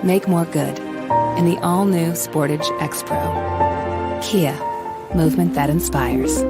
make more good in the all-new Sportage X-Pro. Kia, movement that inspires.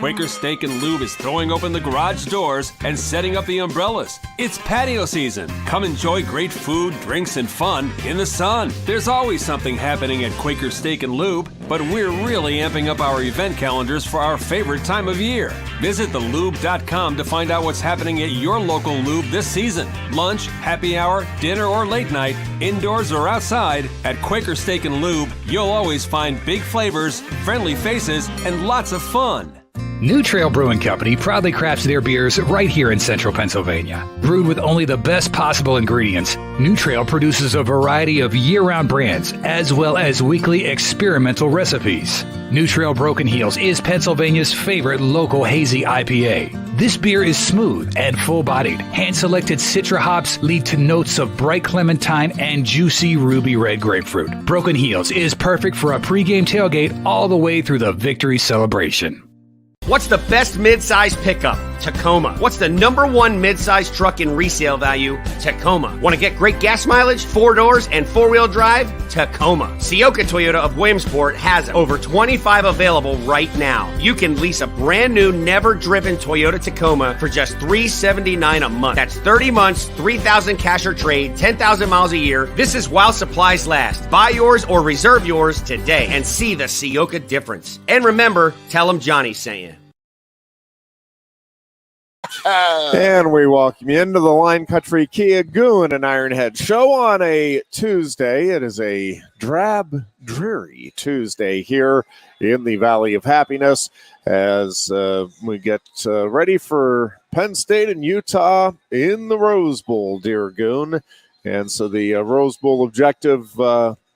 Quaker Steak and Lube is throwing open the garage doors and setting up the umbrellas. It's patio season. Come enjoy great food, drinks, and fun in the sun. There's always something happening at Quaker Steak and Lube, but we're really amping up our event calendars for our favorite time of year. Visit thelube.com to find out what's happening at your local lube this season. Lunch, happy hour, dinner, or late night, indoors or outside, at Quaker Steak and Lube, you'll always find big flavors, friendly faces, and lots of fun. New Trail Brewing Company proudly crafts their beers right here in central Pennsylvania. Brewed with only the best possible ingredients, New Trail produces a variety of year-round brands as well as weekly experimental recipes. New Trail Broken Heels is Pennsylvania's favorite local hazy IPA. This beer is smooth and full-bodied. Hand-selected Citra hops lead to notes of bright clementine and juicy ruby red grapefruit. Broken Heels is perfect for a pregame tailgate all the way through the victory celebration. What's the best mid-size pickup? Tacoma. What's the number one mid-size truck in resale value? Tacoma. Want to get great gas mileage, 4 doors, and 4-wheel drive? Tacoma. Sioka Toyota of Williamsport has over 25 available right now. You can lease a brand new, never-driven Toyota Tacoma for just $379 a month. That's 30 months, 3,000 cash or trade, 10,000 miles a year. This is while supplies last. Buy yours or reserve yours today and see the Sioka difference. And remember, tell them Johnny sent you. And we welcome you into the Line Country Kia Goon and Ironhead show on a Tuesday. It is a drab, dreary Tuesday here in the Valley of Happiness as we get ready for Penn State and Utah in the Rose Bowl, dear Goon. And so the Rose Bowl objective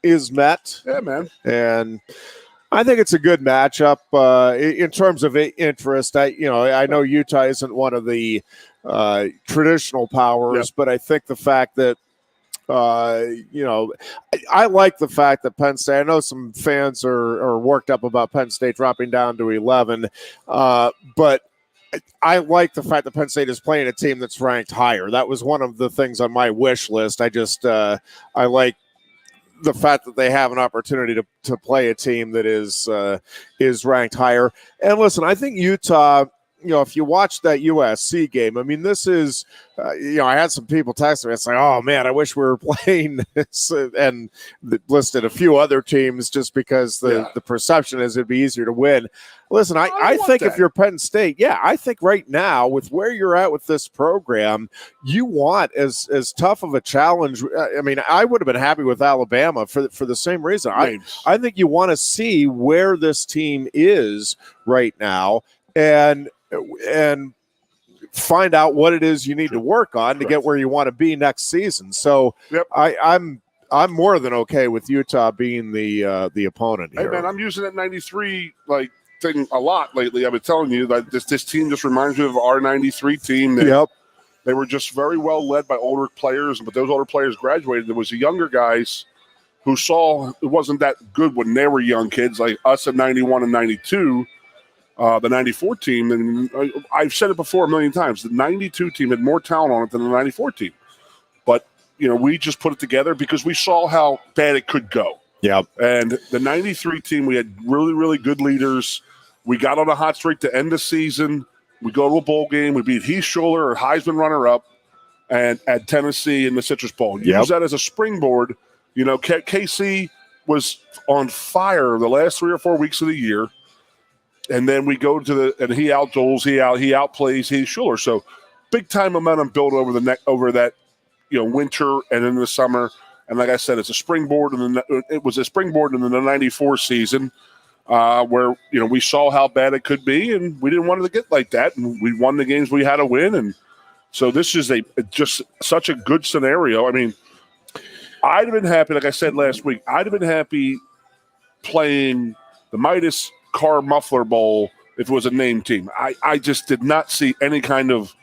is met. Yeah, man. And I think it's a good matchup in terms of interest. I know Utah isn't one of the traditional powers, but I think the fact that I like the fact that Penn State. I know some fans are worked up about Penn State dropping down to 11, but I like the fact that Penn State is playing a team that's ranked higher. That was one of the things on my wish list. I like the fact that they have an opportunity to play a team that is ranked higher. And listen, I think Utah, if you watch that USC game, I mean, this is, I had some people text me. It's like, oh man, I wish we were playing this, and listed a few other teams just because the perception is it'd be easier to win. Listen, I think if you're Penn State, I think right now with where you're at with this program, you want as tough of a challenge. I mean, I would have been happy with Alabama for the same reason. I think you want to see where this team is right now and find out what it is you need to work on to get where you want to be next season. So I'm more than okay with Utah being the opponent here. Hey man, I'm using that 93 thing a lot lately. I've been telling you that this team just reminds me of our 93 team. They were just very well led by older players, but those older players graduated. There was the younger guys who saw it wasn't that good when they were young kids, like us at 91 and 92. The 94 team, and I've said it before a million times, the 92 team had more talent on it than the 94 team. But, we just put it together because we saw how bad it could go. Yeah. And the 93 team, we had really, really good leaders. We got on a hot streak to end the season. We go to a bowl game. We beat Heath Schuler, our Heisman runner-up, and at Tennessee in the Citrus Bowl. Use that as a springboard. KC was on fire the last 3 or 4 weeks of the year. And then we go to and he outduels, he outplays Heath Schuler. So big time momentum built over that winter and in the summer. And like I said, it's a springboard, and it was a springboard in the 94 season where we saw how bad it could be, and we didn't want it to get like that. And we won the games we had to win, and so this is just such a good scenario. I mean, I'd have been happy, like I said last week, I'd have been happy playing the Midas Car Muffler Bowl if it was a named team. I just did not see any kind of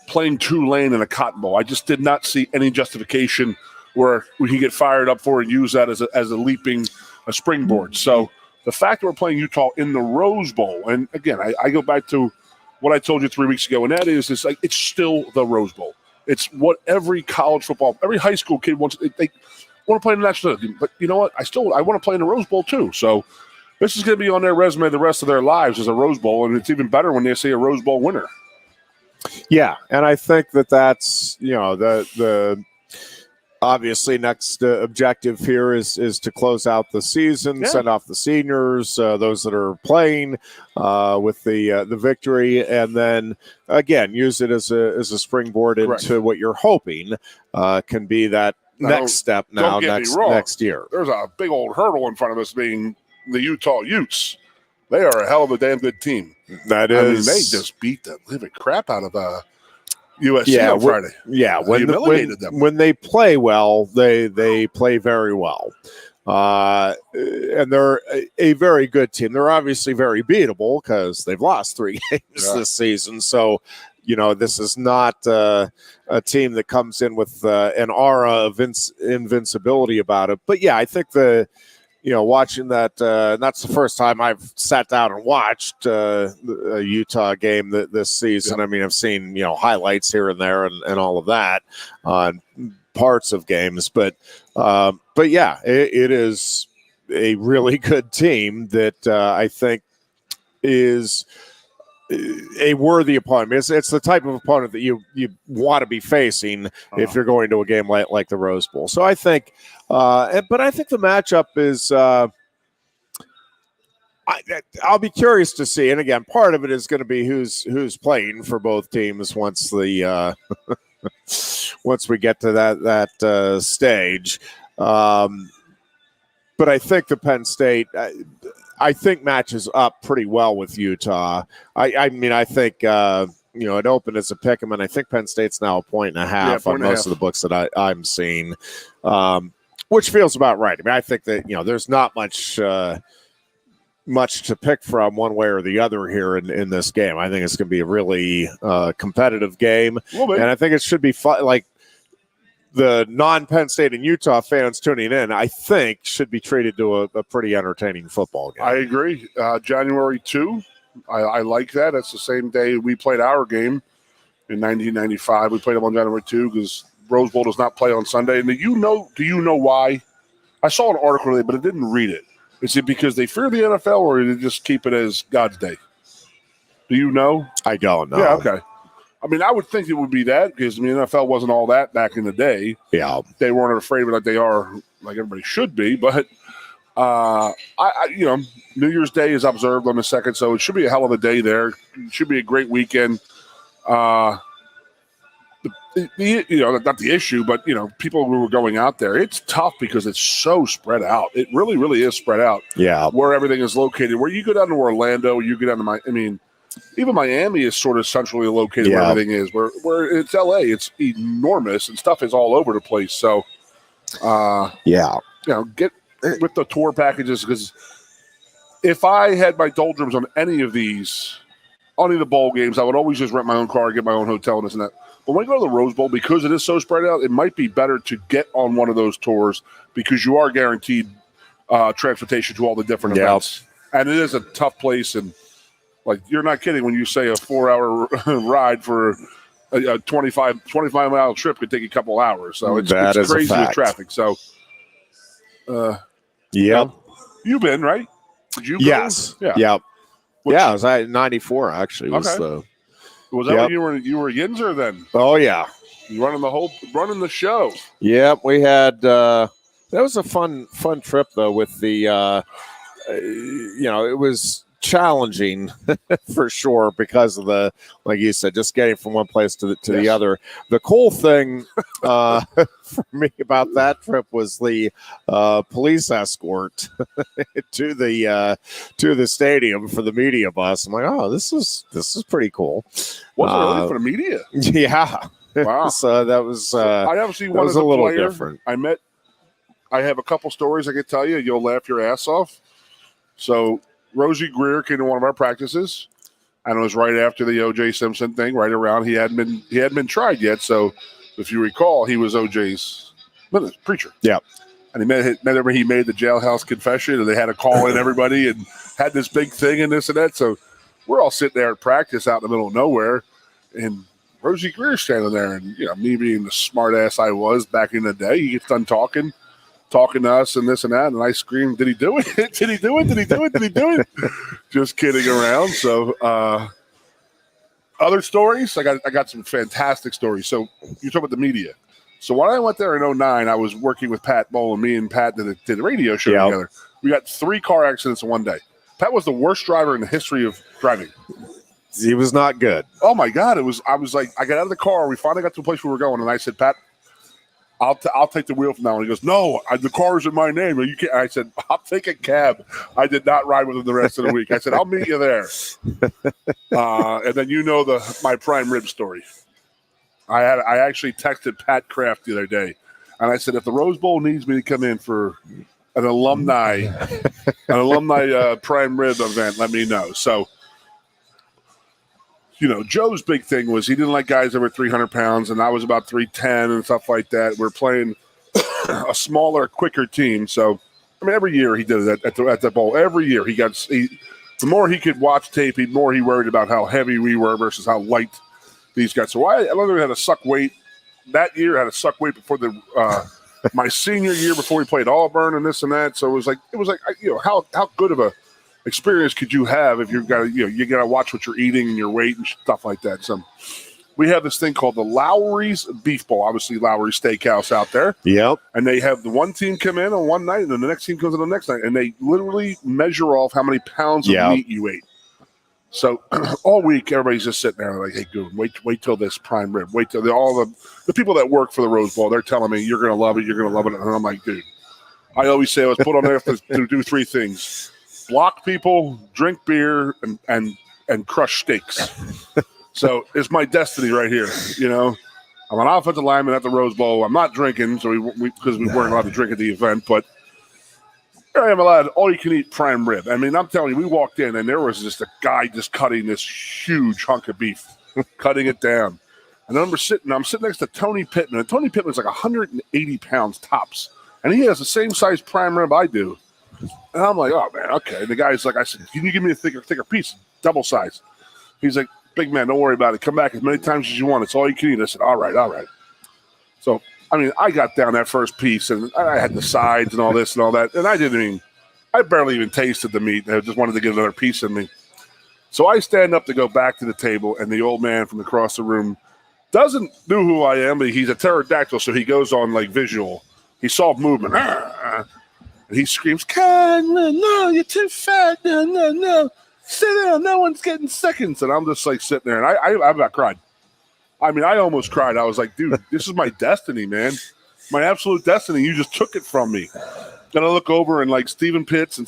playing Tulane in a Cotton Bowl. I just did not see any justification where we can get fired up for and use that as a springboard. So the fact that we're playing Utah in the Rose Bowl, and again, I go back to what I told you 3 weeks ago, and that is it's still the Rose Bowl. It's what every college football, every high school kid wants. They want to play in the national team. But you know what? I want to play in the Rose Bowl too. So this is going to be on their resume the rest of their lives as a Rose Bowl, and it's even better when they see a Rose Bowl winner. Yeah, and I think that's the obviously next objective here is to close out the season, send off the seniors, those that are playing with the victory, and then again use it as a springboard into what you're hoping can be that next step next year. There's a big old hurdle in front of us being the Utah Utes. They are a hell of a damn good team. That is. I mean, they just beat the living crap out of USC on Friday. Yeah, them. When they play well, they play very well. And they're a very good team. They're obviously very beatable because they've lost 3 games this season. So, this is not a team that comes in with an aura of invincibility about it. But, yeah, I think watching that, that's the first time I've sat down and watched a Utah game this season. I mean, I've seen, highlights here and there and all of that on parts of games. But yeah, it is a really good team that I think is a worthy opponent. It's the type of opponent that you want to be facing if you're going to a game like the Rose Bowl. So I think, but I think the matchup is. I'll be curious to see, and again, part of it is going to be who's playing for both teams once the once we get to that stage. But I think the Penn State. I think matches up pretty well with Utah. I mean, I think it opened as a pick 'em, and I think Penn State's now 1.5 on most of the books that I'm seeing, which feels about right. I mean, I think that there's not much to pick from one way or the other here in this game. I think it's going to be a really competitive game, and I think it should be fun. Like, the non-Penn State and Utah fans tuning in, I think, should be treated to a pretty entertaining football game. I agree. January 2, I like that. That's the same day we played our game in 1995. We played them on January 2 because Rose Bowl does not play on Sunday. And do you know why? I saw an article today, but I didn't read it. Is it because they fear the NFL, or did they just keep it as God's Day? Do you know? I don't know. Yeah, okay. I mean, I would think it would be that because, the NFL wasn't all that back in the day. Yeah. They weren't afraid of it like they are, like everybody should be. But, New Year's Day is observed on the 2nd, so it should be a hell of a day there. It should be a great weekend. Not the issue, but, people who were going out there, it's tough because it's so spread out. It really, really is spread out. Yeah. Where everything is located. Where you go down to Orlando, you go down to even Miami is sort of centrally located where everything is. Where it's LA, it's enormous and stuff is all over the place. So, get with the tour packages, because if I had my doldrums on any of the bowl games, I would always just rent my own car, get my own hotel, and this and that. But when I go to the Rose Bowl, because it is so spread out, it might be better to get on one of those tours because you are guaranteed transportation to all the different events. And it is a tough place, and like, you're not kidding when you say a 4-hour ride for a 25-mile trip could take a couple hours. So it's crazy with traffic. So, you've been, right? Did you? Yes. Yeah. Yep. I was at 94 actually. Was that when you were Yinzer then? Oh yeah. You running the show. Yep. We had that was a fun trip though with the it was challenging for sure because of the, like you said, just getting from one place to the other. The cool thing for me about that trip was the police escort to the stadium for the media bus. I'm like, oh, this is pretty cool. Was it really for the media? Yeah. Wow. So that was I haven't seen one as a little player. Different. I have a couple stories I could tell you. You'll laugh your ass off. So Rosie Greer came to one of our practices, and it was right after the O.J. Simpson thing. Right around, he hadn't been tried yet. So, if you recall, he was O.J.'s preacher. Yeah, and he made the jailhouse confession, and they had to call in everybody and had this big thing and this and that. So, we're all sitting there at practice out in the middle of nowhere, and Rosie Greer's standing there, and me being the smart ass I was back in the day, he gets done talking to us and this and that, and I screamed, "Did he do it? Did he do it? Did he do it? Did he do it?" Just kidding around. So, other stories, I got some fantastic stories. So you talk about the media. So when I went there in 2009, I was working with Pat Bowl, and me and Pat did a radio show together. We got 3 car accidents in one day. Pat was the worst driver in the history of driving. He was not good. Oh my God! I was like, I got out of the car. We finally got to the place where we were going, and I said, "Pat, I'll take the wheel from now." And he goes, "No, the car is in my name. You can't." I said, "I'll take a cab." I did not ride with him the rest of the week. I said, "I'll meet you there." And then my prime rib story. I actually texted Pat Kraft the other day, and I said, "If the Rose Bowl needs me to come in for an alumni prime rib event, let me know." So. Joe's big thing was he didn't like guys over 300 pounds, and I was about 310 and stuff like that. We're playing a smaller, quicker team. So, every year he did it at the bowl. Every year the more he could watch tape, the more he worried about how heavy we were versus how light these guys. So I literally had to suck weight. That year I had to suck weight before my senior year before we played Auburn and this and that. So it was like how good of a experience could you have if you gotta watch what you're eating and your weight and stuff like that. So we have this thing called the Lowry's Beef Bowl, obviously Lowry's Steakhouse out there. Yep. And they have the one team come in on one night, and then the next team comes in on the next night, and they literally measure off how many pounds of meat you ate. So all week everybody's just sitting there like, "Hey, Goon, wait till this prime rib. Wait till all the people that work for the Rose Bowl, they're telling me you're gonna love it, you're gonna love it." And I'm like, dude, I always say I was put on there to do 3 things. Block people, drink beer, and crush steaks. So it's my destiny right here. I'm an offensive lineman at the Rose Bowl. I'm not drinking, so because we weren't allowed to drink at the event. But here I am allowed all-you-can-eat prime rib. I'm telling you, we walked in, and there was just a guy just cutting this huge hunk of beef, cutting it down. And I'm sitting next to Tony Pittman. And Tony Pittman's like 180 pounds tops. And he has the same size prime rib I do. And I'm like, "Oh, man, okay." And the guy's like, I said, "Can you give me a thicker piece, double size?" He's like, "Big man, don't worry about it. Come back as many times as you want. It's all you can eat." I said, all right. So, I got down that first piece, and I had the sides and all this and all that. And I barely even tasted the meat. I just wanted to get another piece in me. So I stand up to go back to the table, and the old man from across the room doesn't know who I am, but he's a pterodactyl, so he goes on like visual. He saw movement. And he screams, "Conlon, no, you're too fat. No. Sit down. No one's getting seconds." And I'm just like sitting there, and I about cried. I almost cried. I was like, "Dude, this is my destiny, man. My absolute destiny. You just took it from me." Then I look over, and like Stephen Pitts and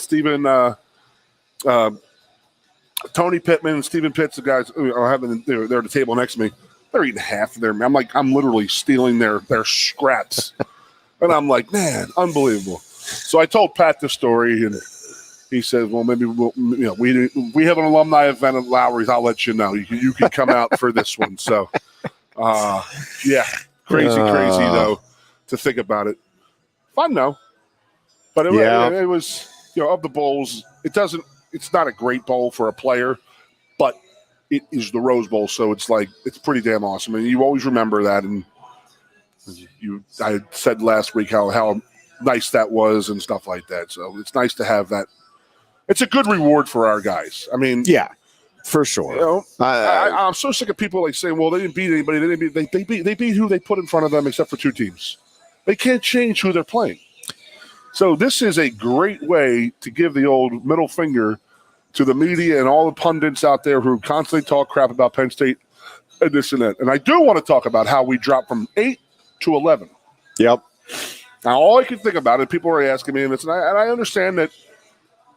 Tony Pittman and Stephen Pitts, the guys they're at the table next to me. They're eating half of their. I'm literally stealing their scraps, and I'm like, "Man, unbelievable." So I told Pat the story, and he said, "Well, maybe we have an alumni event at Lowry's. I'll let you know. You can come out for this one." So, crazy though to think about it. Fun though, but it was of the bowls. It's not a great bowl for a player, but it is the Rose Bowl, so it's pretty damn awesome, and you always remember that. And I said last week how nice that was and stuff like that. So it's nice to have that. It's a good reward for our guys. Yeah, for sure. I'm so sick of people saying, "Well, they didn't beat anybody. They beat who they put in front of them, except for 2 teams. They can't change who they're playing." So this is a great way to give the old middle finger to the media and all the pundits out there who constantly talk crap about Penn State and this and that. And I do want to talk about how we dropped from 8 to 11. Yep. Now, all I can think about it, people are asking me, and I understand that,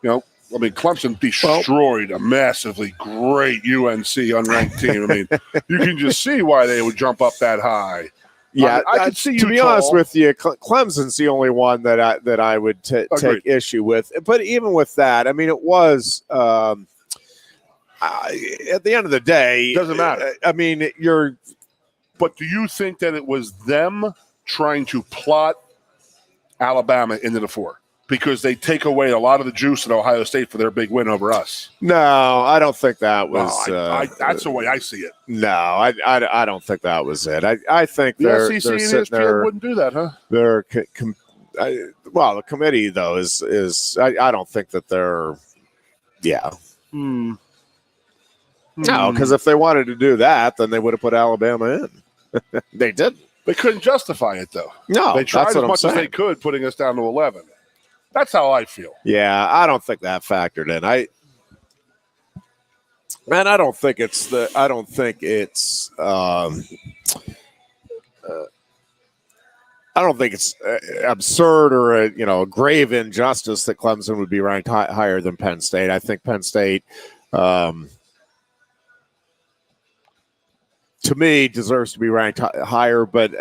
Clemson destroyed a massively great UNC unranked team. You can just see why they would jump up that high. Yeah, I could see you. To be honest with you, Clemson's the only one that I would take issue with. But even with that, it was at the end of the day, doesn't matter. But do you think that it was them trying to plot Alabama into the 4? because they take away a lot of the juice at Ohio State for their big win over us. No, I don't think that was. That's the way I see it. No, I don't think that was it. I think the they're SEC and sitting there. ESPN wouldn't do that, huh? The committee though is I don't think that they're. Yeah. No, because if they wanted to do that, then they would have put Alabama in. They didn't. They couldn't justify it, though. No, they tried that's as what much I'm as they saying. could, putting us down to 11. That's how I feel. Yeah, I don't think that factored in. I don't think it's absurd or a grave injustice that Clemson would be ranked higher than Penn State. I think Penn State, to me, deserves to be ranked higher. But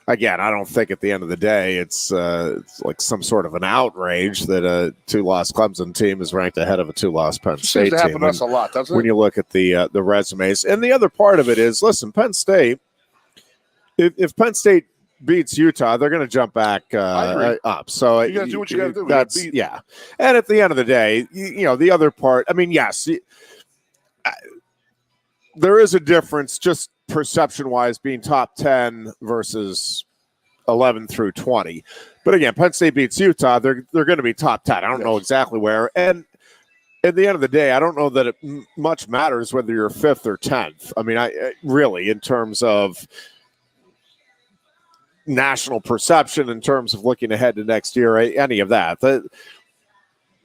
again, I don't think at the end of the day it's like some sort of an outrage that a 2-loss Clemson team is ranked ahead of a 2-loss Penn State team. It happens to us a lot, doesn't it? When you look at the resumes, and the other part of it is, listen, Penn State. If Penn State beats Utah, they're going to jump back up. So you got to do what you got to do. That's yeah. And at the end of the day, the other part. I mean, yes, there is a difference, just perception-wise, being top 10 versus 11 through 20. But again, Penn State beats Utah, they're going to be top 10. I don't know exactly where. And at the end of the day, I don't know that it much matters whether you're 5th or 10th. I mean, I really, in terms of national perception, in terms of looking ahead to next year, any of that. The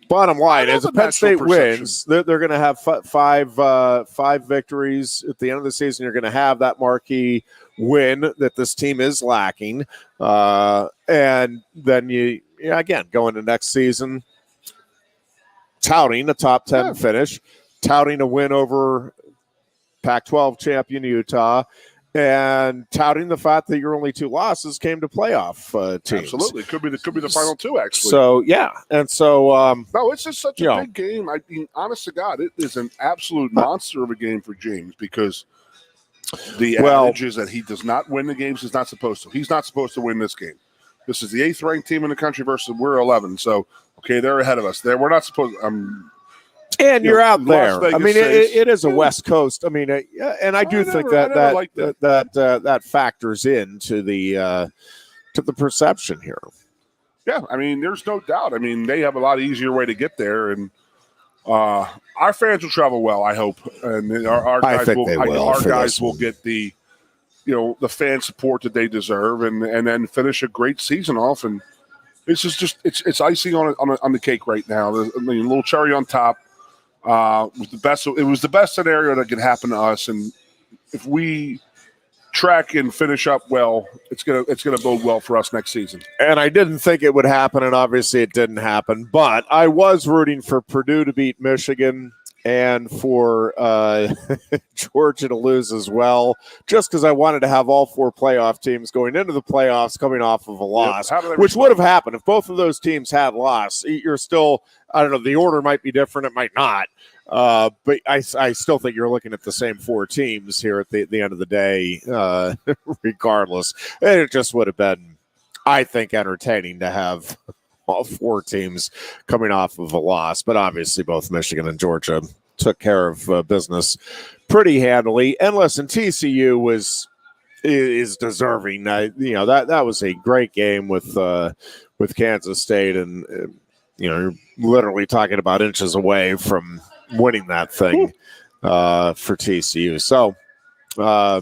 bottom line is, if Penn State wins, they're going to have five victories at the end of the season. You're going to have that marquee win that this team is lacking, and then you again go into next season touting a top 10 finish, touting a win over Pac-12 champion Utah, and touting the fact that your only 2 losses came to playoff teams. Absolutely, could be the final 2 actually. So yeah, and so no, it's just such a big game. I mean, honest to God, it is an absolute monster of a game for James, because the adage is that he does not win the games he's not supposed to. He's not supposed to win this game. This is the 8th ranked team in the country versus we're 11. So okay, they're ahead of us. We're not supposed. And you're out there. I mean, it is a West Coast. I mean, and I do think that factors into the perception here. Yeah, I mean, there's no doubt. I mean, they have a lot easier way to get there, and our fans will travel well, I hope, and our guys will get the the fan support that they deserve, and then finish a great season off. And it's just it's icing on the cake right now. There's a little cherry on top. It was the best scenario that could happen to us, and if we track and finish up well, it's gonna bode well for us next season. And I didn't think it would happen, and obviously it didn't happen. But I was rooting for Purdue to beat Michigan and for Georgia to lose as well, just because I wanted to have all 4 playoff teams going into the playoffs coming off of a loss, which would have happened if both of those teams had lost. You're still, I don't know, the order might be different, it might not, but I still think you're looking at the same 4 teams here at the end of the day, regardless. And it just would have been, I think, entertaining to have all 4 teams coming off of a loss, but obviously both Michigan and Georgia took care of business pretty handily. And listen, TCU is deserving. That was a great game with Kansas State, and you're literally talking about inches away from winning that thing for TCU. So why?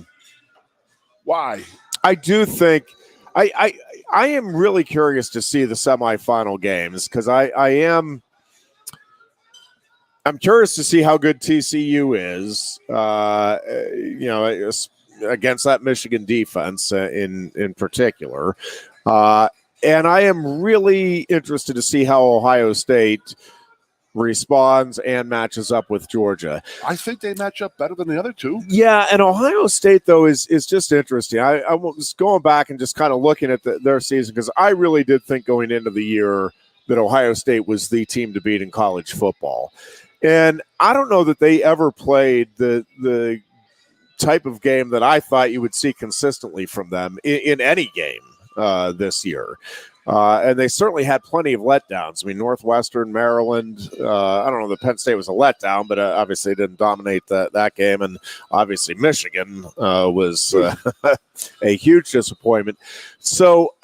I do think I am really curious to see the semifinal games, because I'm curious to see how good TCU is, against that Michigan defense in particular. And I am really interested to see how Ohio State responds and matches up with Georgia. I think they match up better than the other 2. Yeah, and Ohio State, though, is just interesting. I was going back and just kind of looking at their season, because I really did think going into the year that Ohio State was the team to beat in college football. And I don't know that they ever played the type of game that I thought you would see consistently from them in any game this year. And they certainly had plenty of letdowns. I mean, Northwestern, Maryland, I don't know that Penn State was a letdown, but obviously they didn't dominate that game. And obviously Michigan was a huge disappointment. So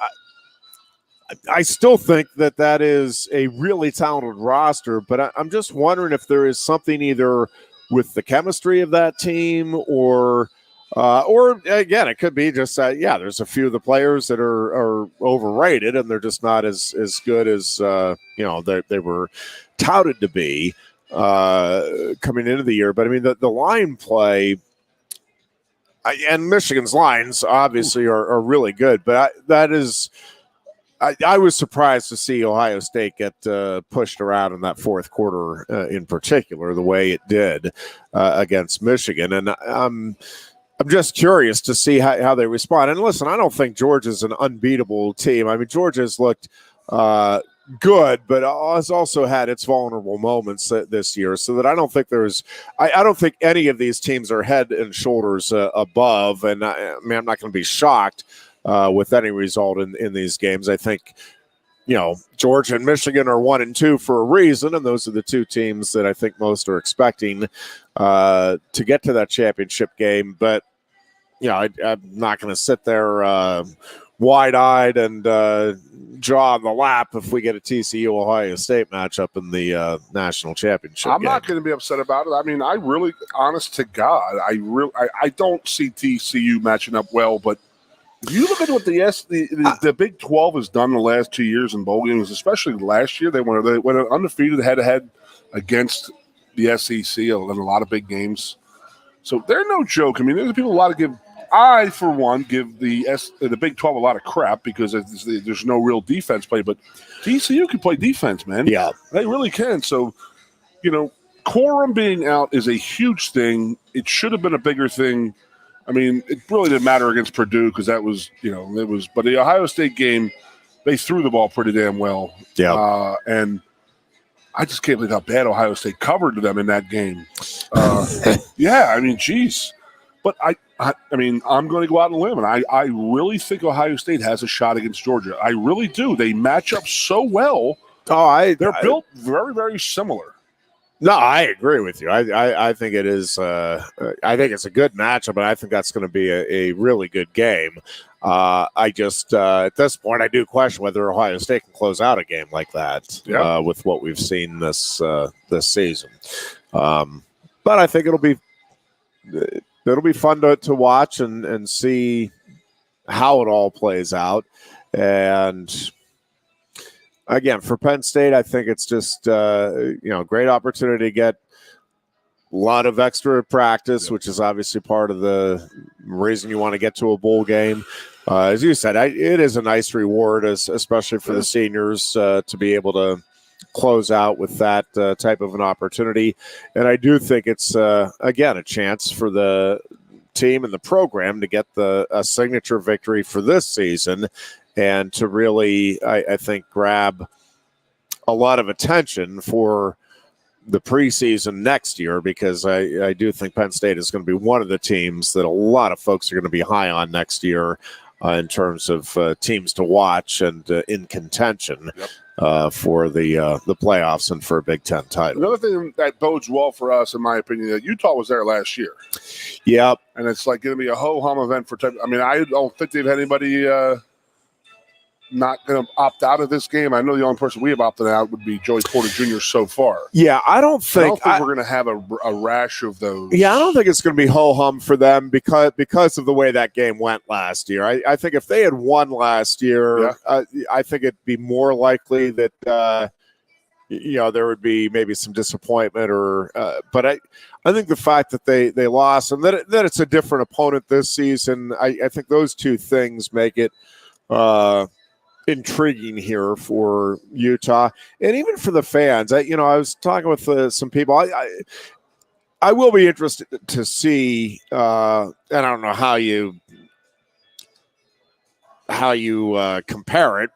I still think that is a really talented roster, but I'm just wondering if there is something either with the chemistry of that team or again, it could be just there's a few of the players that are overrated and they're just not as good as they were touted to be coming into the year. But I mean, the line play and Michigan's lines obviously are really good, but I was surprised to see Ohio State get pushed around in that fourth quarter in particular, the way it did against Michigan. And I'm just curious to see how they respond. And listen, I don't think Georgia's an unbeatable team. I mean, Georgia's looked good, but has also had its vulnerable moments this year. So that I don't think I don't think any of these teams are head and shoulders above. And I mean, I'm not going to be shocked with any result in these games. I think, Georgia and Michigan are 1 and 2 for a reason, and those are the two teams that I think most are expecting to get to that championship game. But, I'm not going to sit there wide-eyed and jaw on the lap if we get a TCU Ohio State matchup in the national championship game. Not going to be upset about it. I mean, I really, honest to God, I don't see TCU matching up well, but if you look at what the Big 12 has done the last 2 years in bowl games, especially last year, they went undefeated head-to-head against the SEC in a lot of big games. So they're no joke. I mean, there's people I, for one, give the Big 12 a lot of crap because there's no real defense play, but TCU can play defense, man. Yeah. They really can. So, Corum being out is a huge thing. It should have been a bigger thing. I mean, it really didn't matter against Purdue because that was, but the Ohio State game, they threw the ball pretty damn well. Yeah. And I just can't believe how bad Ohio State covered them in that game. Yeah, I mean, geez. But I mean, I'm going to go out on a limb, and I really think Ohio State has a shot against Georgia. I really do. They match up so well. They're built very, very similar. No, I agree with you. I think it is. I think it's a good matchup, but I think that's going to be a really good game. I just at this point I do question whether Ohio State can close out a game like that with what we've seen this season. But I think it'll be fun to watch and see how it all plays out. And again, for Penn State, I think it's just great opportunity to get a lot of extra practice, which is obviously part of the reason you want to get to a bowl game. As you said, it is a nice reward, especially for the seniors, to be able to close out with that type of an opportunity. And I do think it's, again, a chance for the team and the program to get a signature victory for this season and to really, I think, grab a lot of attention for the preseason next year, because I do think Penn State is going to be one of the teams that a lot of folks are going to be high on next year in terms of teams to watch and in contention for the playoffs and for a Big Ten title. Another thing that bodes well for us, in my opinion, that Utah was there last year. Yep. And it's like going to be a ho-hum event for – I mean, I don't think they've had anybody not going to opt out of this game. I know the only person we have opted out would be Joey Porter Jr. so far. Yeah, I don't think we're going to have a rash of those. Yeah, I don't think it's going to be ho-hum for them because of the way that game went last year. I think if they had won last year, I think it'd be more likely that there would be maybe some disappointment but I think the fact that they lost and that it's a different opponent this season, I think those two things make it intriguing here for Utah and even for the fans. I was talking with some people. I will be interested to see, and I don't know how you compare it.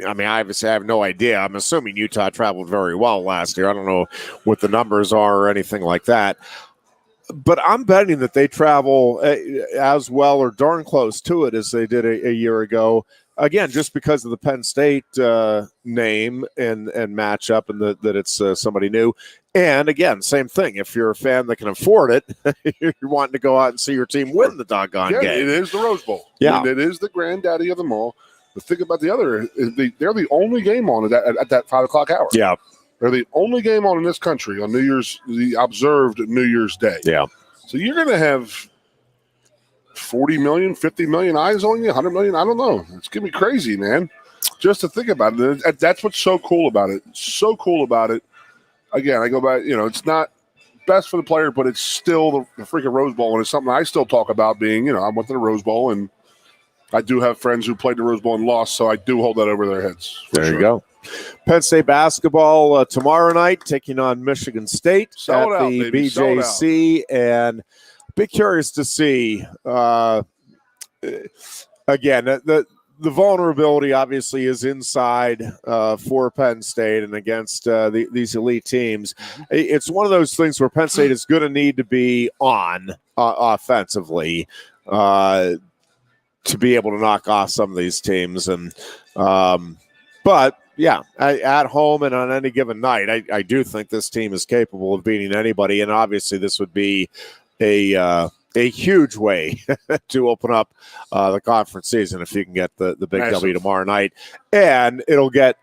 I mean, obviously, I have no idea. I'm assuming Utah traveled very well last year. I don't know what the numbers are or anything like that. But I'm betting that they travel as well or darn close to it as they did a year ago. again, just because of the Penn State name and matchup, and that it's somebody new. And again, same thing. If you're a fan that can afford it, you're wanting to go out and see your team win the doggone game. It is the Rose Bowl. Yeah. I mean, it is the granddaddy of them all. But think about the other. They're the only game on at that 5 o'clock hour. Yeah. They're the only game on in this country on the observed New Year's Day. Yeah. So you're going to have 40 million, 50 million eyes on you, 100 million. I don't know. It's going to be crazy, man. Just to think about it. That's what's so cool about it. So cool about it. Again, I go back, it's not best for the player, but it's still the freaking Rose Bowl. And it's something I still talk about being, I went to the Rose Bowl, and I do have friends who played the Rose Bowl and lost, so I do hold that over their heads. There you go. Penn State basketball tomorrow night, taking on Michigan State at the BJC. And be curious to see, again, the vulnerability obviously is inside for Penn State and against these elite teams. It's one of those things where Penn State is going to need to be on offensively to be able to knock off some of these teams. And but yeah, at home and on any given night, I do think this team is capable of beating anybody. And obviously, this would be a huge way to open up the conference season if you can get the big W tomorrow night. And it'll get,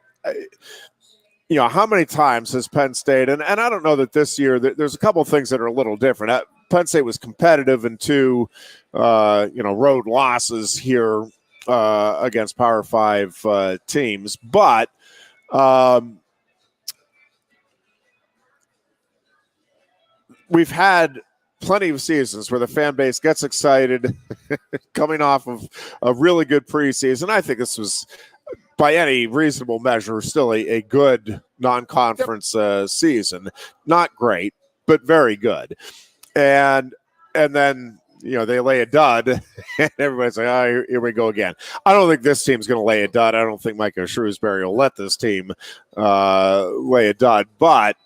how many times has Penn State, and I don't know that this year, there's a couple of things that are a little different. Penn State was competitive in 2, road losses here against Power 5 teams. But we've had plenty of seasons where the fan base gets excited coming off of a really good preseason. I think this was, by any reasonable measure, still a good non-conference season. Not great, but very good. And then, they lay a dud, and everybody's like, oh, here we go again. I don't think this team's going to lay a dud. I don't think Micah Shrewsbury will let this team lay a dud. But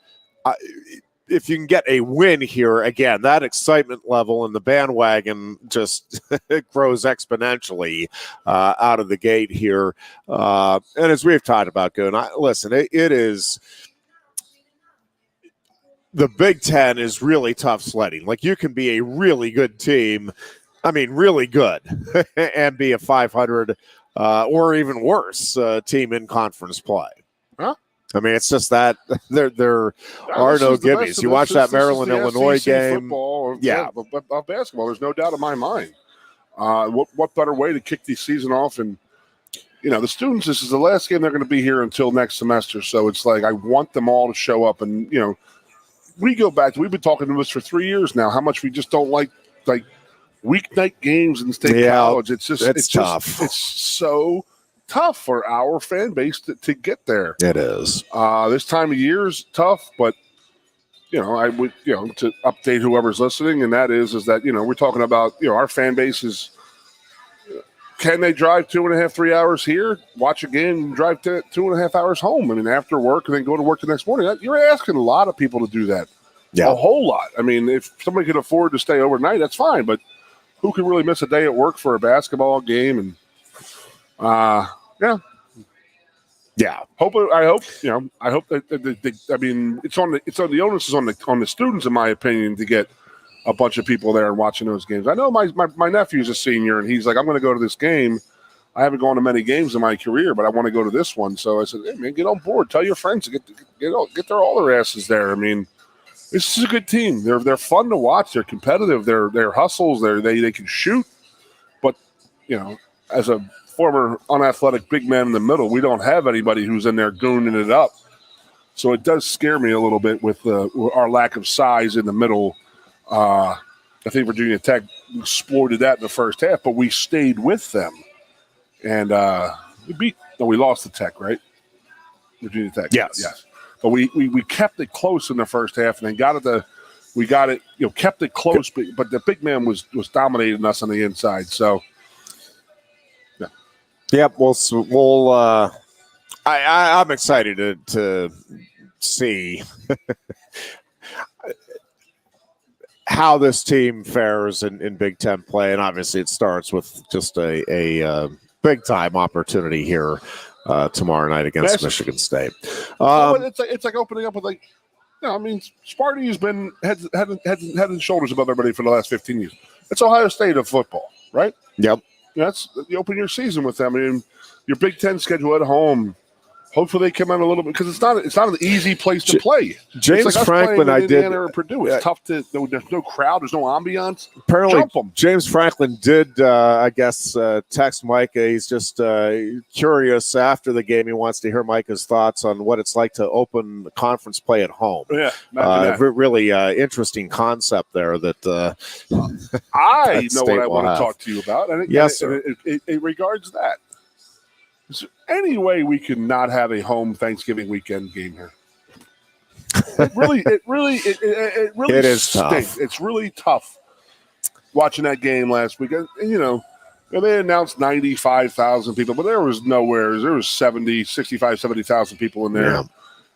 if you can get a win here, again, that excitement level and the bandwagon just grows exponentially out of the gate here. And as we've talked about, Goon, listen, it is – the Big Ten is really tough sledding. Like, you can be a really good team, really good, and be a 500 or even worse team in conference play. Huh? It's just that there are no gimmies. You watch that Maryland-Illinois game. Of basketball, there's no doubt in my mind. What better way to kick the season off? And, the students, this is the last game they're going to be here until next semester. So it's like I want them all to show up. And, we go back, we've been talking to this for 3 years now, how much we just don't like weeknight games in state college. It's tough. It's so tough for our fan base to get there. It is. This time of year is tough, but I would to update whoever's listening, and that is that we're talking about our fan base is. Can they drive 2.5, 3 hours here, watch a game, and drive 2.5 hours home? After work, and then go to work the next morning. You're asking a lot of people to do that. Yeah. A whole lot. If somebody can afford to stay overnight, that's fine. But who can really miss a day at work for a basketball game? And yeah. I hope that it's on the onus is on the students, in my opinion, to get a bunch of people there and watching those games. I know my nephew's a senior, and he's like, I'm going to go to this game. I haven't gone to many games in my career, but I want to go to this one. So I said, hey, man, get on board. Tell your friends to get all their asses there. This is a good team. They're fun to watch. They're competitive. They're hustles. They can shoot. But, as a former unathletic big man in the middle, we don't have anybody who's in there gooning it up. So it does scare me a little bit with our lack of size in the middle. I think Virginia Tech exploited that in the first half, but we stayed with them. And we lost the Tech, right? Virginia Tech. Yes. But we kept it close in the first half, and then kept it close, but the big man was dominating us on the inside. So, yeah. Yep. I'm excited to see how this team fares in Big Ten play, and obviously it starts with just a big-time opportunity here tomorrow night against Michigan State. It's like opening up with Sparty has been head and shoulders above everybody for the last 15 years. It's Ohio State of football, right? Yep. You open your season with them. I mean, your Big Ten schedule at home. Hopefully they come out a little bit because it's not an easy place to play. James Franklin, Indiana or Purdue. It's tough to. There's no crowd. There's no ambiance. Apparently, James Franklin did, text Micah. He's just curious after the game. He wants to hear Micah's thoughts on what it's like to open conference play at home. Yeah, really interesting concept there. That I know what I want to talk to you about, and it regards that. Is there any way we could not have a home Thanksgiving weekend game here? It really is stinks. tough. It's really tough watching that game last week. And, they announced 95,000 people, but there was nowhere. There was 70,000 people in there. Yeah.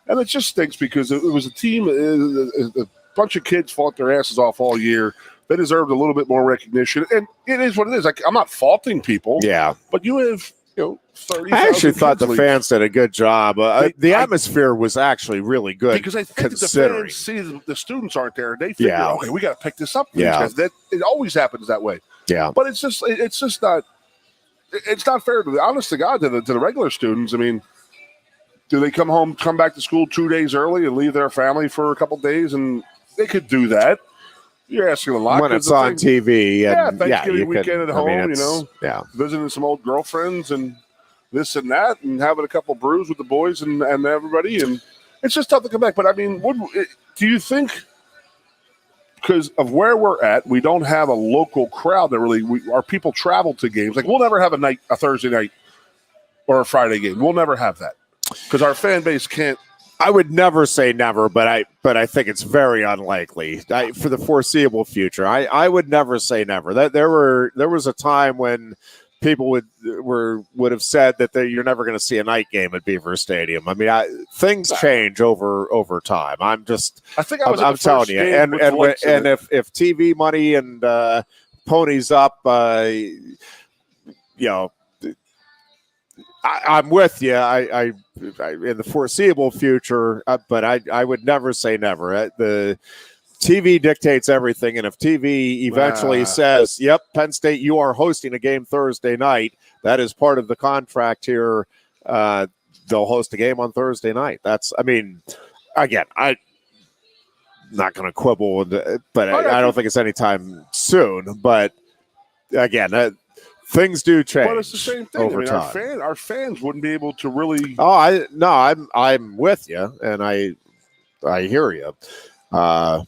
And it just stinks because it was a team, a bunch of kids fought their asses off all year. They deserved a little bit more recognition. And it is what it is. I'm not faulting people. Yeah. But you have – 30, I actually thought the fans did a good job. The atmosphere was actually really good. Because I think the fans see the students aren't there. They figure, okay, we got to pick this up. It always happens that way. Yeah. But it's just not fair to honest to God to the regular students. I mean, do they come back to school 2 days early and leave their family for a couple days? And they could do that. You're asking a lot. When it's on TV. And, Thanksgiving weekend at home, visiting some old girlfriends and this and that and having a couple brews with the boys and everybody. And it's just tough to come back. But, I mean, do you think because of where we're at, we don't have a local crowd that really our people travel to games. Like, we'll never have a Thursday night or a Friday game. We'll never have that because our fan base can't. I would never say never, but I think it's very unlikely for the foreseeable future. I would never say never. That there was a time when people would have said that you're never going to see a night game at Beaver Stadium. I mean, things change over time. I'm telling you, and if TV money and ponies up, I'm with you. I in the foreseeable future, but I would never say never. The TV dictates everything, and if TV eventually says, "Yep, Penn State, you are hosting a game Thursday night," that is part of the contract here. They'll host a game on Thursday night. I'm not going to quibble, but I don't think it's anytime soon. But again, things do change. But it's the same thing. Over time. Our fans wouldn't be able to really. I'm with you, and I hear you. I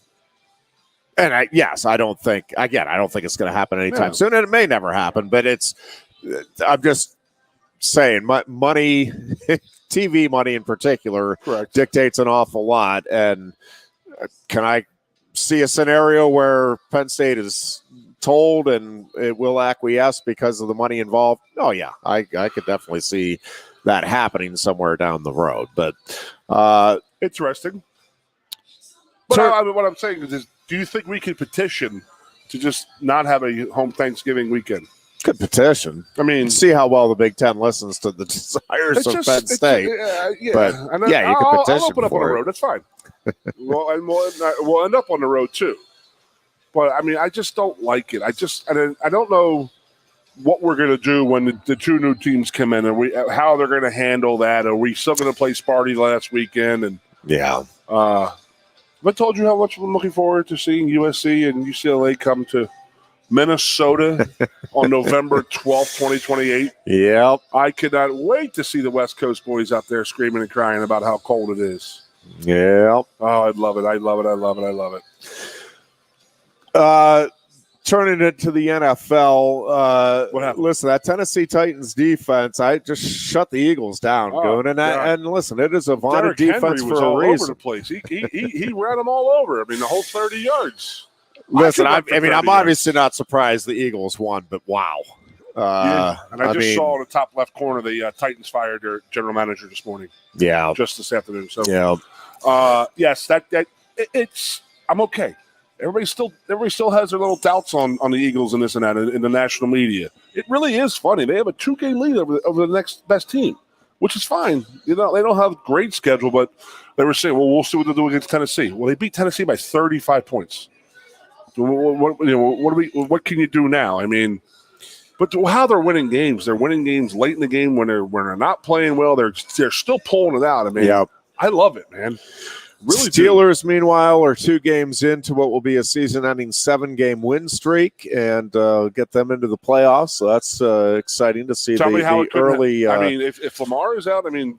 don't think it's going to happen anytime soon, and it may never happen. But I'm just saying, money, TV money in particular, dictates an awful lot. And can I see a scenario where Penn State is told and it will acquiesce because of the money involved? Oh yeah, I could definitely see that happening somewhere down the road. But interesting. But what I'm saying is, do you think we could petition to just not have a home Thanksgiving weekend? Could petition. I mean, see how well the Big Ten listens to the desires of Penn State. You could petition. I'll open up on the road. That's fine. We'll end up on the road too. But I mean, I just don't like it. I don't know what we're going to do when the two new teams come in, and how they're going to handle that. Are we still going to play Sparty last weekend? And I told you how much I'm looking forward to seeing USC and UCLA come to Minnesota on November 12th, 2028. Yep. I cannot wait to see the West Coast boys out there screaming and crying about how cold it is. Yep. Oh, I'd love it. I love it. Turning it to the NFL. What happened? Listen, that Tennessee Titans defense, I just shut the Eagles down, Goon. And listen, it is a vaunted defense Henry was for a all reason. Over the place. He ran them all over. I mean, the whole 30 yards. Listen, I'm obviously not surprised the Eagles won, but wow. And I saw in the top left corner the Titans fired their general manager this morning. Yeah. Just this afternoon. So yes, it's I'm okay. Everybody still has their little doubts on the Eagles and this and that in the national media. it really is funny. They have a 2-game lead over the next best team, which is fine. You know, they don't have a great schedule, but they were saying, well, we'll see what they do against Tennessee. Well, they beat Tennessee by 35 points. What can you do now? I mean, but how they're winning games? They're winning games late in the game when they're not playing well. They're still pulling it out. I mean, I love it, man. Really Steelers, meanwhile, are 2 games into what will be a season-ending 7-game win streak and get them into the playoffs. So that's exciting to see. Tell me how early. I mean, if Lamar is out, I mean.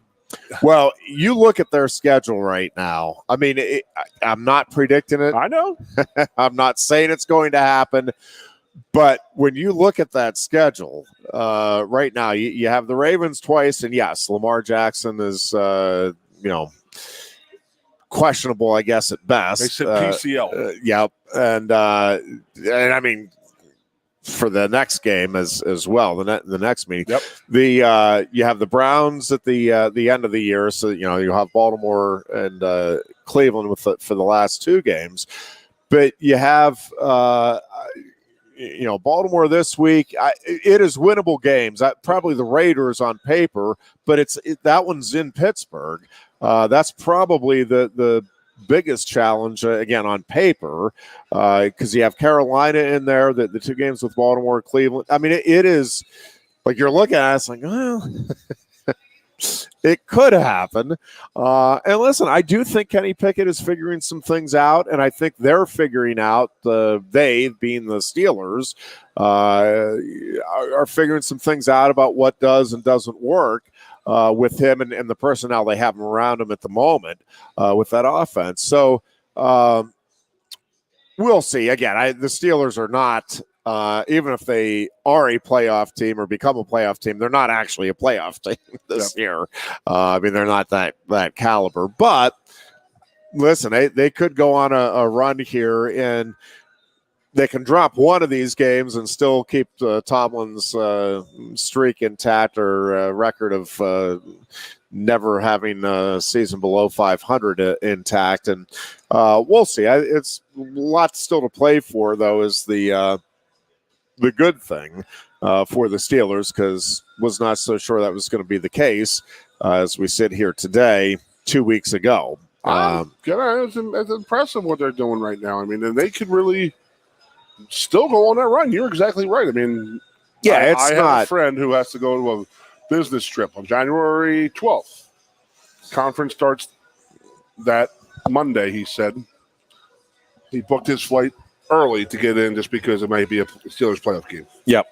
Well, you look at their schedule right now. I mean, I'm not predicting it. I know. I'm not saying it's going to happen. But when you look at that schedule right now, you have the Ravens twice. And, yes, Lamar Jackson is, questionable, I guess, at best. They said PCL. Yep. And I mean, for the next game as well, the next meeting. Yep. You have the Browns at the end of the year, so you have Baltimore and Cleveland for the last 2 games, but you have Baltimore this week. It is winnable games. Probably the Raiders on paper, but that one's in Pittsburgh. That's probably the biggest challenge, again, on paper, because you have Carolina in there, the 2 games with Baltimore and Cleveland. I mean, it is like you're looking at it, it's like, well, it could happen. And listen, I do think Kenny Pickett is figuring some things out, and I think they're figuring out, they, being the Steelers, are figuring some things out about what does and doesn't work. With him and the personnel they have around him at the moment with that offense. So we'll see. Again, the Steelers are not, even if they are a playoff team or become a playoff team, they're not actually a playoff team this year. I mean, they're not that caliber. But listen, they could go on a run here, and they can drop one of these games and still keep Tomlin's streak intact, or record of never having a season below 500 intact. And we'll see. It's a lot still to play for, though, is the good thing for the Steelers, because was not so sure that was going to be the case as we sit here today 2 weeks ago. It's impressive what they're doing right now. I mean, and they could really still go on that run. You're exactly right. I mean, I have a friend who has to go to a business trip on January 12th. Conference starts that Monday, he said. He booked his flight early to get in just because it might be a Steelers playoff game. Yep.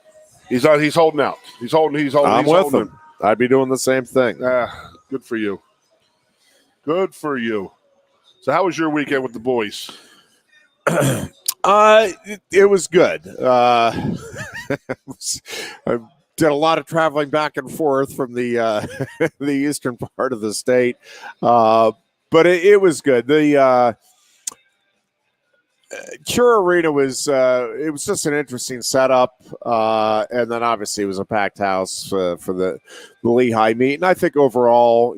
He's holding out. He's holding. I'm with him. I'd be doing the same thing. Good for you. Good for you. So how was your weekend with the boys? It was good. I did a lot of traveling back and forth from the the eastern part of the state, but it was good. The Cure Arena was it was just an interesting setup, and then obviously it was a packed house for the Lehigh meet. And I think overall,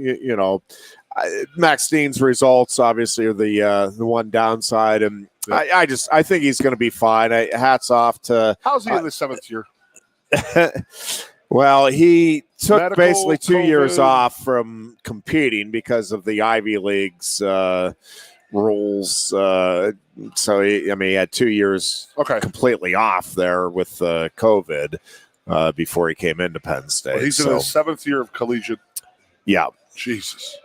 Max Dean's results obviously are the one downside, and I think he's going to be fine. Hats off to. How's he in the 7th year? Well, he took basically 2 COVID. years off from competing because of the Ivy League's rules. So he had 2 years completely off there with COVID before he came into Penn State. Well, he's in his 7th year of collegiate. Yeah. Jesus.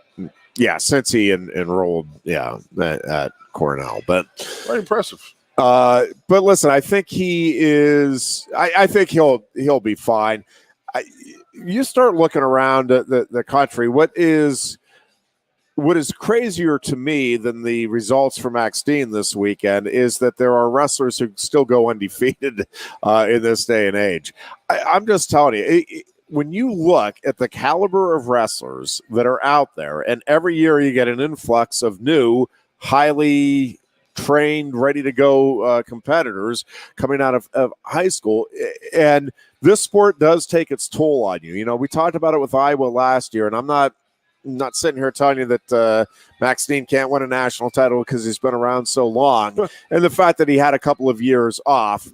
Yeah, since he enrolled, at Cornell, but very impressive. But listen, I think he is. I think he'll be fine. You start looking around at the country. What is crazier to me than the results for Max Dean this weekend is that there are wrestlers who still go undefeated in this day and age. I'm just telling you. When you look at the caliber of wrestlers that are out there, and every year you get an influx of new, highly trained, ready to go competitors coming out of high school, and this sport does take its toll on you. We talked about it with Iowa last year, and I'm not sitting here telling you that Max Dean can't win a national title because he's been around so long, and the fact that he had a couple of years off.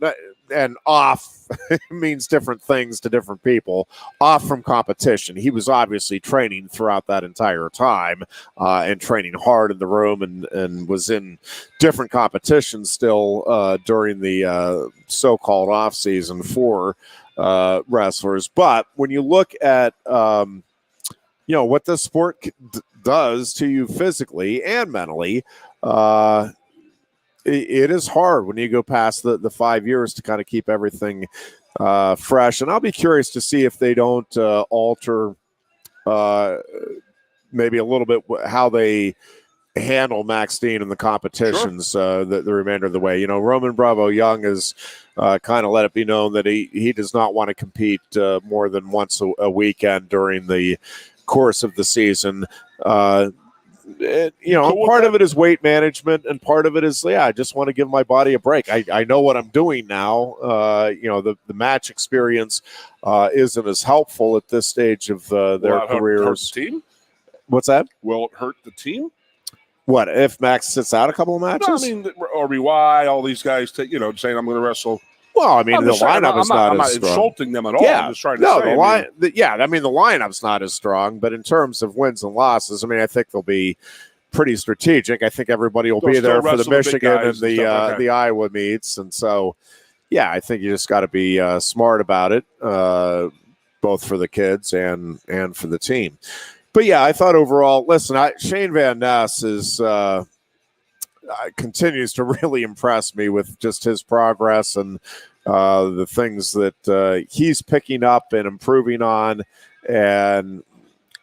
and off means different things to different people. Off from competition, he was obviously training throughout that entire time and training hard in the room, and was in different competitions still during the so-called off season for wrestlers. But when you look at what this sport does to you physically and mentally, it is hard when you go past the 5 years to kind of keep everything fresh. And I'll be curious to see if they don't alter maybe a little bit how they handle Max Dean in the competitions the remainder of the way. Roman Bravo Young has kind of let it be known that he does not want to compete more than once a weekend during the course of the season. Part of it is weight management, and part of it is, I just want to give my body a break. I know what I'm doing now. The match experience isn't as helpful at this stage of their careers. Hurt the team? What's that? Will it hurt the team? What if Max sits out a couple of matches? No, I mean, RBY, all these guys, saying I'm going to wrestle. Well, I mean, the lineup is not as strong. Insulting them at all. Yeah. I'm just trying to say. The lineup's not as strong, but in terms of wins and losses, I think they'll be pretty strategic. I think everybody will be there for the Michigan and the Iowa meets. And so, I think you just got to be smart about it, both for the kids and for the team. But, I thought overall, listen, Shane Van Ness continues to really impress me with just his progress and the things that he's picking up and improving on. And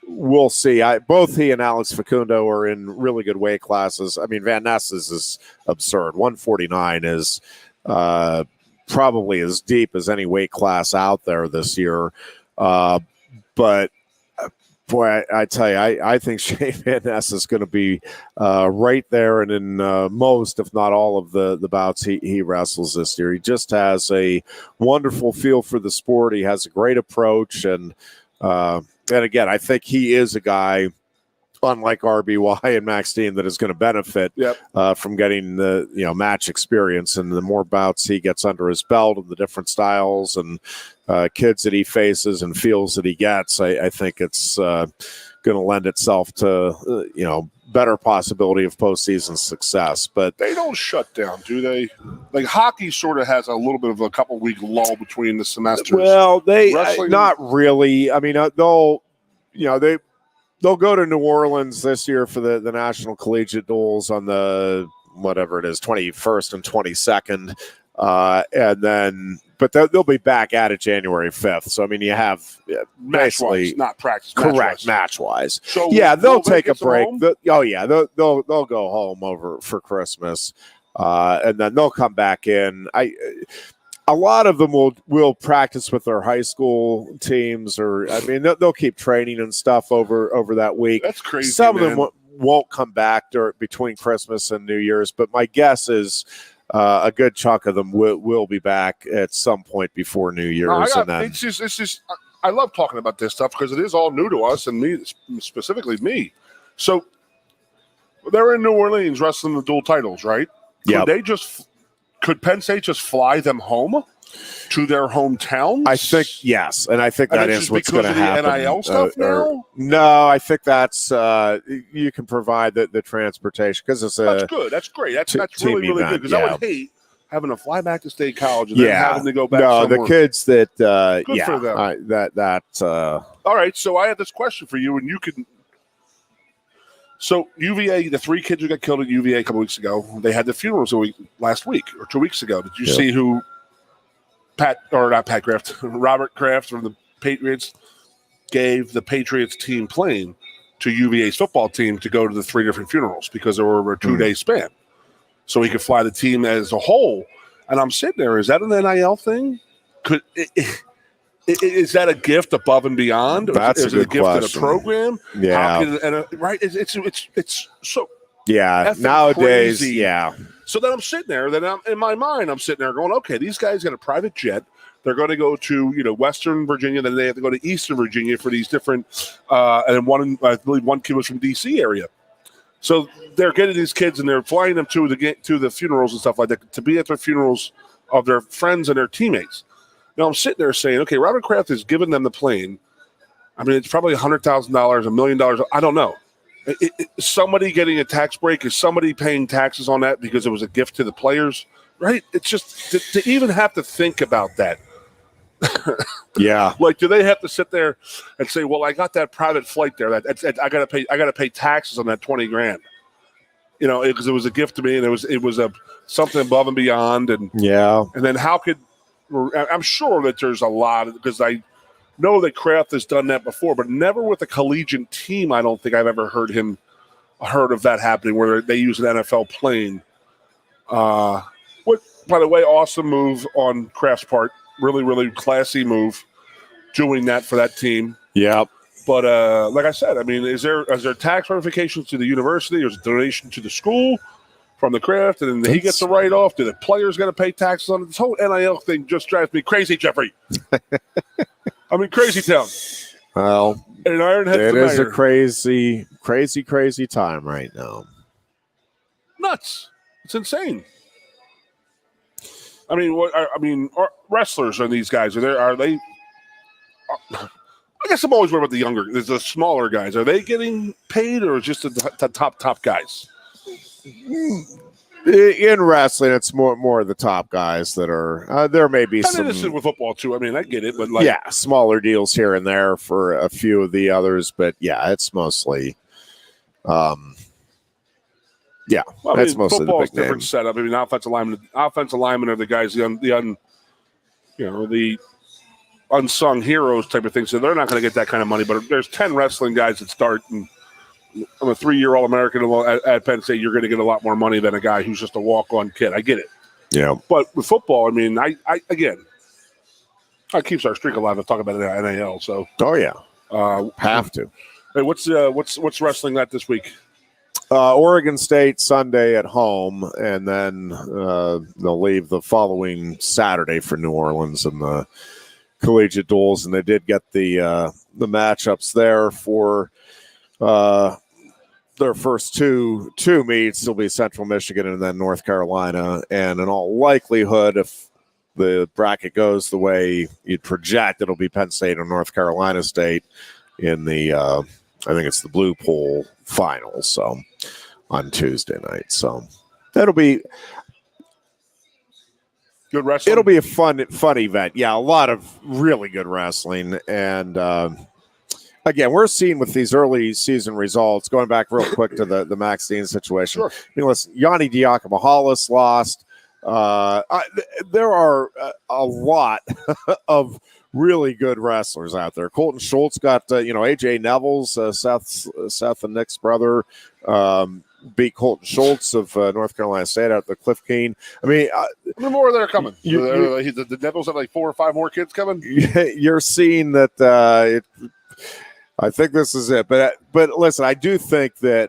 we'll see. Both he and Alex Facundo are in really good weight classes. I mean, Van Ness is absurd. 149 is probably as deep as any weight class out there this year. But boy, I tell you, I think Shane Van Ness is going to be right there and in most, if not all, of the bouts he wrestles this year. He just has a wonderful feel for the sport. He has a great approach, and again, I think he is a guy, unlike RBY and Max Dean, that is going to benefit from getting the match experience, and the more bouts he gets under his belt and the different styles and kids that he faces and feels that he gets, I think it's going to lend itself to better possibility of postseason success. But they don't shut down, do they? Like hockey sort of has a little bit of a couple week lull between the semesters. Well, they not really. I mean, they'll go to New Orleans this year for the National Collegiate Duels on the whatever it is, 21st and 22nd, and then. But they'll be back at it January 5th. So, I mean, you have basically not practice. Correct, match-wise. So they'll take a break. They'll go home over for Christmas, and then they'll come back in. A lot of them will practice with their high school teams, or they'll keep training and stuff over that week. That's crazy. Some of them won't come back between Christmas and New Year's, but my guess is. A good chunk of them will be back at some point before New Year's. It's just I love talking about this stuff because it is all new to us and me, specifically me. So they're in New Orleans wrestling the dual titles, right? Yeah. Could Penn State just fly them home to their hometowns? I think yes, and I think that is what's going to happen. NIL stuff now? No, I think that's you can provide the transportation because it's that's good. That's great. That's really event, good because I would hate having to fly back to State College and then having to go back. No, somewhere. the kids that good for them. All right, so I have this question for you, and you can. So UVA, the 3 kids who got killed at UVA a couple weeks ago, they had the funerals last week or 2 weeks ago. Did you see who? Robert Kraft from the Patriots gave the Patriots team plane to UVA's football team to go to the 3 different funerals because they were over a 2-day span. So he could fly the team as a whole. And I'm sitting there, is that an NIL thing? Is that a gift above and beyond? That's is a it a gift question. in a program? Yeah. Right? It's so nowadays, crazy. yeah. So then I'm sitting there. Then in my mind, I'm sitting there going, okay, these guys got a private jet. They're going to go to Western Virginia. Then they have to go to Eastern Virginia for these different. And I believe one kid was from D.C. area. So they're getting these kids and they're flying them to the funerals and stuff like that to be at their funerals of their friends and their teammates. Now I'm sitting there saying, okay, Robert Kraft has given them the plane. I mean, it's probably $100,000, $1 million. I don't know. Somebody getting a tax break? Is somebody paying taxes on that because it was a gift to the players? Right? It's just to even have to think about that. Yeah. Like, do they have to sit there and say, "Well, I got that private flight there. I got to pay taxes on that $20,000." You know, because it was a gift to me, and it was a something above and beyond. And yeah. And then how could I'm sure that there's a lot because I know that Kraft has done that before, but never with a collegiate team. I don't think I've ever heard of that happening where they use an NFL plane. What, by the way, awesome move on Kraft's part. Really, really classy move doing that for that team. Yep. But like I said, I mean, is there tax ramifications to the university? Or is it a donation to the school from the Kraft? And then he gets a write-off? Do the players got to pay taxes on it? This whole NIL thing just drives me crazy, Jeffrey. I mean, crazy town. Well, and Ironhead it is a crazy, crazy, crazy time right now. Nuts. It's insane. I mean, wrestlers are these guys? Are they? I guess I'm always worried about the smaller guys. Are they getting paid, or just the top guys? In wrestling, it's more the top guys that are. There may be some. This is with football too. I mean, I get it, but smaller deals here and there for a few of the others, but it's mostly. Yeah, well, that's mostly the big different names. Setup. I mean, offensive linemen are the guys, the unsung heroes type of thing. So they're not going to get that kind of money. But if there's 10 wrestling guys that start, and I'm a 3-year All-American at Penn State, you're going to get a lot more money than a guy who's just a walk-on kid. I get it. Yeah, but with football, I mean, I keeps our streak alive to talk about NIL. So have to. Hey, what's wrestling at this week? Oregon State Sunday at home, and then they'll leave the following Saturday for New Orleans and the collegiate duels. And they did get the matchups there for their first two meets. It'll be Central Michigan and then North Carolina. And in all likelihood, if the bracket goes the way you'd project, it'll be Penn State or North Carolina State in the I think it's the Blue Pool Finals, so on Tuesday night. So that'll be good wrestling. It'll be a fun event. Yeah, a lot of really good wrestling. And again, we're seeing with these early season results, going back real quick to the Max Dean situation. Sure. I mean, listen, Yanni Diakomahalis lost. There are a lot of really good wrestlers out there. Colton Schultz got, AJ Neville's, Seth and Nick's brother, beat Colton Schultz of North Carolina State out the Cliff Keen. I mean, how many more are there coming? The Devils have like 4 or 5 more kids coming. You're seeing that. I think this is it. But listen, I do think that.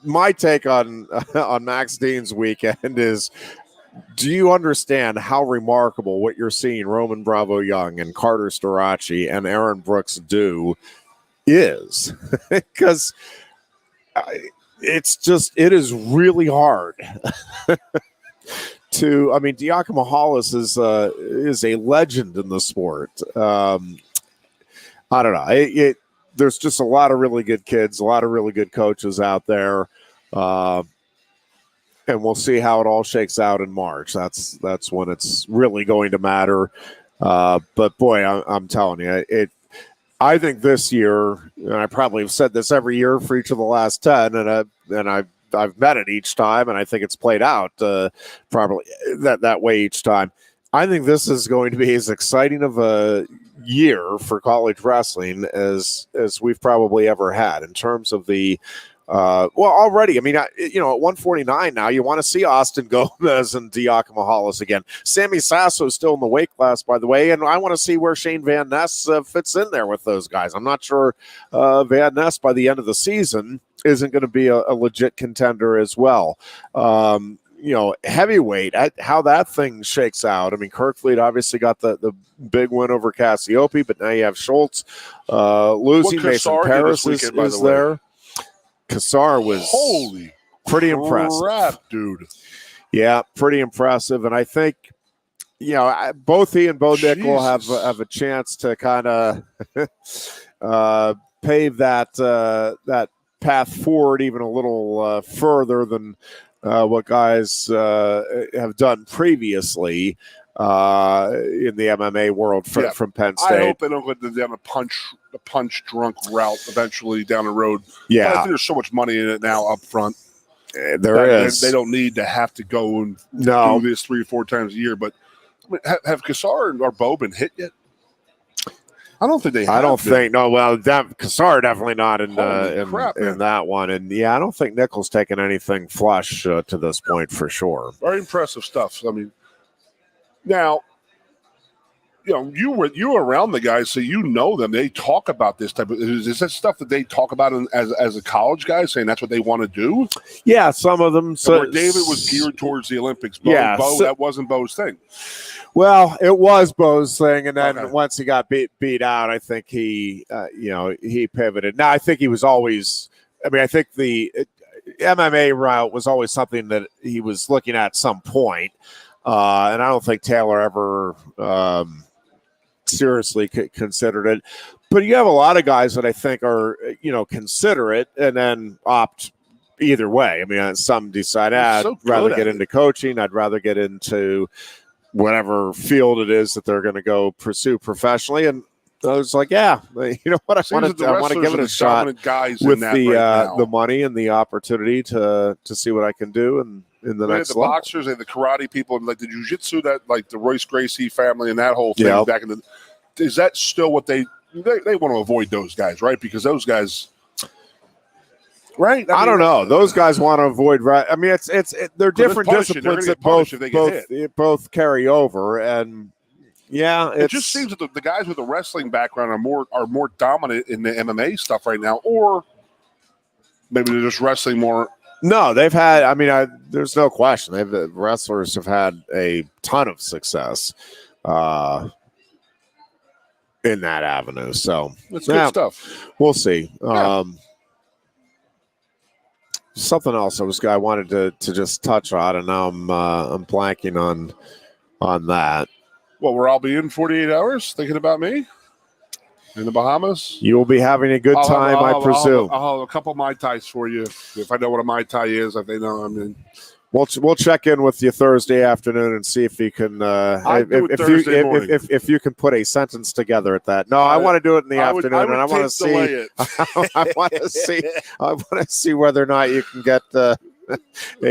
My take on Max Dean's weekend is, do you understand how remarkable what you're seeing Roman Bravo Young and Carter Storace and Aaron Brooks do is? Because it is really hard Diakomahalis is a legend in the sport. I don't know. There's just a lot of really good kids, a lot of really good coaches out there. And we'll see how it all shakes out in March. That's when it's really going to matter. But boy, I'm telling you, I think this year, and I probably have said this every year for each of the last 10, and I've met it each time, and I think it's played out probably that way each time. I think this is going to be as exciting of a year for college wrestling as we've probably ever had in terms of the already. I mean, at 149 now, you want to see Austin Gomez and Diakomahalis again. Sammy Sasso is still in the weight class, by the way, and I want to see where Shane Van Ness fits in there with those guys. I'm not sure Van Ness by the end of the season isn't going to be a legit contender as well. Heavyweight, how that thing shakes out. I mean, Kirkfleet obviously got the big win over Cassiope, but now you have Schultz losing. Mason Paris is there. Kassar was Holy pretty impressive. Crap, dude. Yeah, pretty impressive. And I think, both he and Bo Nickel have a chance to kind of pave that path forward even a little further than what guys have done previously in the MMA world from Penn State. I hope they don't go down a punch drunk route eventually down the road. Yeah, but I think there's so much money in it now up front. There is. They don't need to have to go and do this 3 or 4 times a year. But have Kassar or Bo been hit yet? I don't think they have. I don't think. No, well, Kassar definitely not in that one. And, I don't think Nickel's taken anything flush to this point for sure. Very impressive stuff. I mean, now, you were around the guys, so you know them. They talk about this type of. Is that stuff that they talk about as a college guy, saying that's what they want to do? Yeah, some of them. So where David was geared towards the Olympics. Bo, that wasn't Bo's thing. Well, it was Bo's thing, and then once he got beat out, I think he pivoted. Now, I think he was always. I mean, I think the MMA route was always something that he was looking at some point, and I don't think Taylor ever seriously considered it. But you have a lot of guys that I think are consider it and then opt either way. I mean, some decide I'd rather get into coaching. I'd rather get into whatever field it is that they're going to go pursue professionally. And I was like, you know what? I want to give it a shot with the money and the opportunity to see what I can do in the next level. Boxers and the karate people and like the jiu-jitsu, that like the Royce Gracie family and that whole thing back in the. Is that still what they want to avoid those guys, right? Because those guys. Right, I don't know. Those guys want to avoid. Right, I mean, they're different disciplines that both carry over, and it just seems that the guys with the wrestling background are more dominant in the MMA stuff right now, or maybe they're just wrestling more. No, they've had. I mean, there's no question. The wrestlers have had a ton of success in that avenue. So it's good stuff. We'll see. Something else I wanted to just touch on, and now I'm blanking on that. Well, where I'll be in 48 hours thinking about me in the Bahamas. You will be having a good time, I presume. I'll have a couple Mai Tais for you if I know what a Mai Tai is. If they know, I mean. We'll check in with you Thursday afternoon and see if you can if you can put a sentence together at that. No, I want to do it in the afternoon, and I want to see. I want to see whether or not you can get a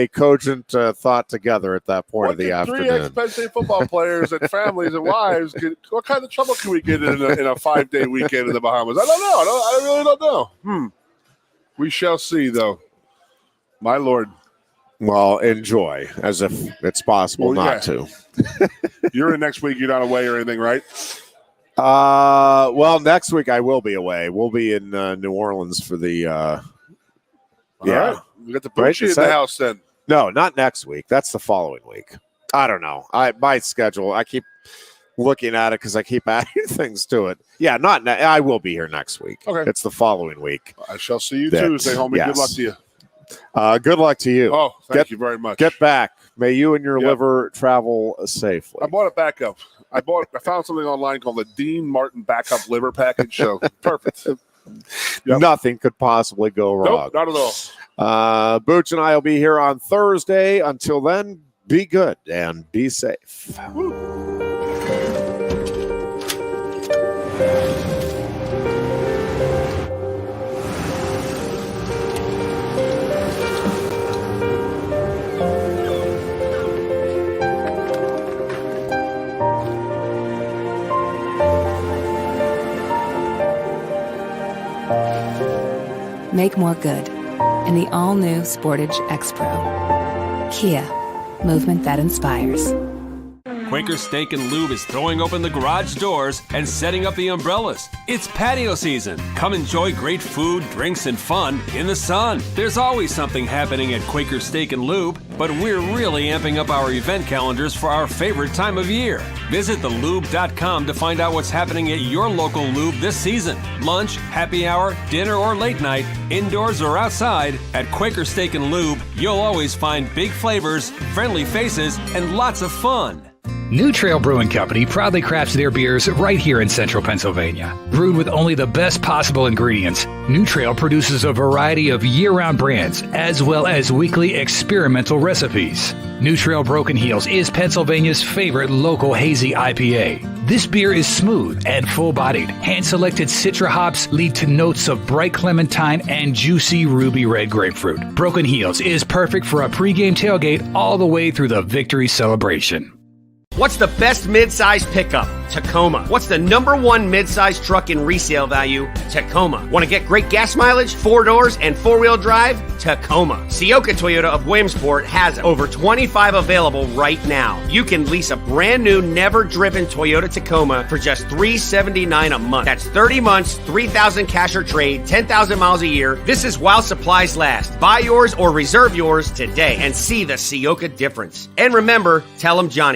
cogent thought together at that point of the afternoon. 3 ex-Penn State football players and families and wives. What kind of trouble can we get in a 5-day weekend in the Bahamas? I don't know. I really don't know. We shall see, though. My Lord. Well, enjoy, as if it's possible not to. You're in next week. You're not away or anything, right? Well, next week I will be away. We'll be in New Orleans for the right. We got the Bucci in the house then. No, not next week. That's the following week. I don't know. My schedule, I keep looking at it because I keep adding things to it. Yeah, I will be here next week. Okay. It's the following week. I shall see you Tuesday, homie. Yes. Good luck to you. Good luck to you. Oh, thank you very much. Get back. May you and your liver travel safely. I bought a backup. I found something online called the Dean Martin Backup Liver Package. So perfect. Nothing could possibly go wrong. Nope, not at all. Booch and I will be here on Thursday. Until then, be good and be safe. Woo. Make more good in the all-new Sportage X Pro. Kia, movement that inspires. Quaker Steak and Lube is throwing open the garage doors and setting up the umbrellas. It's patio season. Come enjoy great food, drinks, and fun in the sun. There's always something happening at Quaker Steak and Lube, but we're really amping up our event calendars for our favorite time of year. Visit thelube.com to find out what's happening at your local lube this season. Lunch, happy hour, dinner, or late night, indoors or outside, at Quaker Steak and Lube, you'll always find big flavors, friendly faces, and lots of fun. New Trail Brewing Company proudly crafts their beers right here in central Pennsylvania. Brewed with only the best possible ingredients, New Trail produces a variety of year-round brands as well as weekly experimental recipes. New Trail Broken Heels is Pennsylvania's favorite local hazy IPA. This beer is smooth and full-bodied. Hand-selected Citra hops lead to notes of bright clementine and juicy ruby red grapefruit. Broken Heels is perfect for a pregame tailgate all the way through the victory celebration. What's the best mid-size pickup? Tacoma. What's the #1 mid-size truck in resale value? Tacoma. Want to get great gas mileage, 4 doors, and 4-wheel drive? Tacoma. Sioka Toyota of Williamsport has over 25 available right now. You can lease a brand new, never-driven Toyota Tacoma for just $379 a month. That's 30 months, 3,000 cash or trade, 10,000 miles a year. This is while supplies last. Buy yours or reserve yours today and see the Sioka difference. And remember, tell them Johnny